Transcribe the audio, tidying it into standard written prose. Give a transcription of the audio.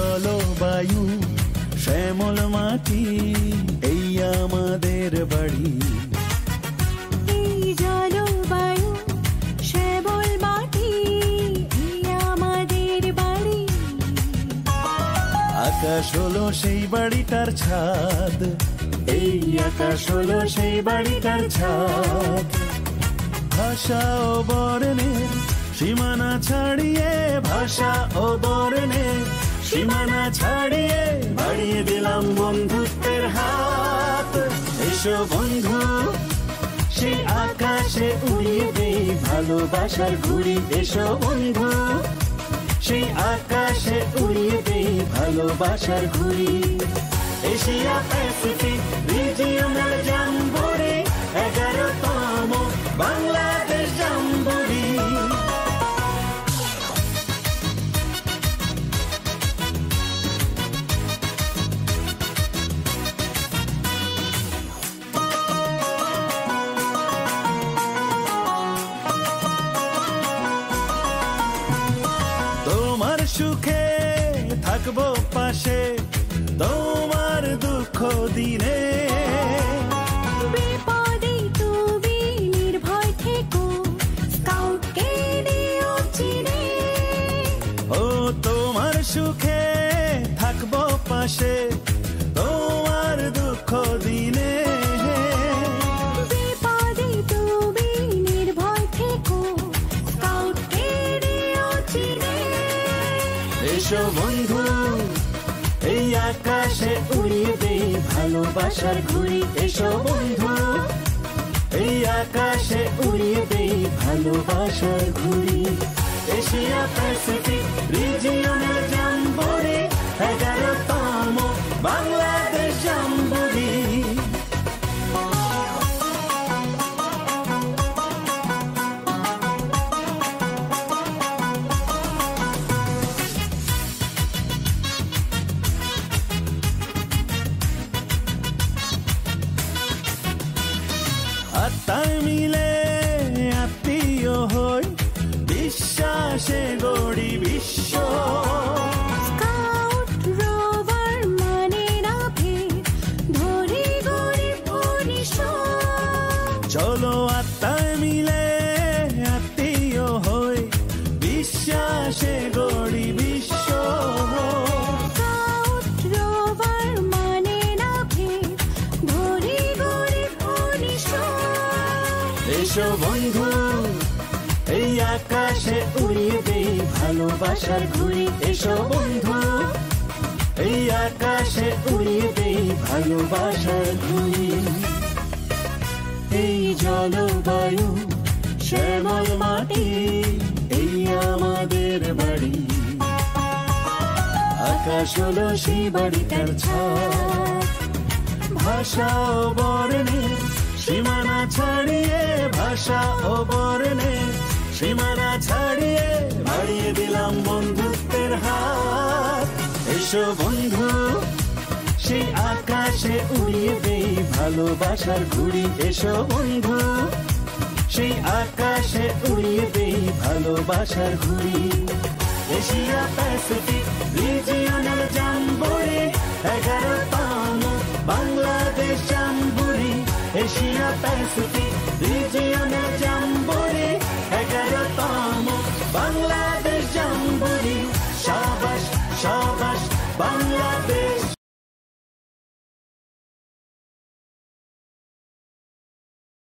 জলবায়ু শ্যামল মাটি এই আমাদের বাড়ি। এই জলবায়ু শ্যামল মাটি এই আমাদের বাড়ি। আকাশ হলো সেই বাড়িটার ছাদ, এই আকাশ হলো সেই বাড়িটার ছাদ। ভাষা ও বর্ণের সীমানা ছাড়িয়ে, ভাষা ও বর্ণের সীমানা ছাড়িয়ে বাড়িয়ে দিলাম বন্ধুত্বের হাত। এসো বন্ধু সেই আকাশে উড়িয়ে দেই ভালোবাসার ঘুড়ি। এসো বন্ধু সেই আকাশে উড়িয়ে দেই ভালোবাসার ঘুড়ি। এশিয়া প্যাসিফিক রিজিয়নাল জাম্বুরি 11তম বাংলাদেশ জাম্বুরি। তোমার সুখে থাকবো পাশে, তোমার দুঃখ দিনে বিপদে তুমি নির্ভয় থেকো, স্কাউটকে নিও চিনে। ও তোমার সুখে থাকবো পাশে, তোমার দুঃখ দিনে বিপদে তুমি নির্ভয় থেকো, স্কাউটকে নিও চিনে। এসো বন্ধু এই আকাশে উড়িয়ে দেই ভালোবাসার ঘুড়ি। এসো বন্ধু এই আকাশে উড়িয়ে দেই ভালোবাসার ঘুড়ি। এশিয়া প্যাসিফিক রিজিয়নাল জাম্বুরি 11তম বাংলাদেশ জাম্বুরি। আত্মায় মিলে আত্মীয় হই, বিশ্বাসে গড়ি বিশ্ব। স্কাউট রোভার মানে না ভেদ, ধরি গরিব নিঃস্ব। চলো আত্মায় মিলে আত্মীয় হই, বিশ্বাসে গড়ি বিশ্ব। স্কাউট রোভার মানে না ভেদ, ধরি গরিব নিঃস্ব। এসো বন্ধু এই আকাশে উড়িয়ে দেই ভালোবাসার ঘুড়ি। এসো বন্ধু এই আকাশে উড়িয়ে দেই ভালোবাসার ঘুড়ি। এই জলবায়ু শ্যামল মাটি এই আমাদের বাড়ি। আকাশ হলো সেই বাড়িটার ছাদ। ভাষা ও বর্ণের সীমানা ছাড়িয়ে, ভাষা ও বর্ণের সীমানা ছাড়িয়ে বাড়িয়ে দিলাম বন্ধুত্বের হাত। এসো বন্ধু সেই আকাশে উড়িয়ে দেই ভালোবাসার ঘুড়ি। এসো বন্ধু সেই আকাশে উড়িয়ে দেই ভালোবাসার ঘুড়ি। এশিয়া প্যাসিফিক রিজিয়নাল জাম্বুরি 11তম Bangladesh jamboree. Asia Pacific regional jamboree 11তম বাংলাদেশ জাম্বুরি। সাবাস সাবাস বাংলাদেশ।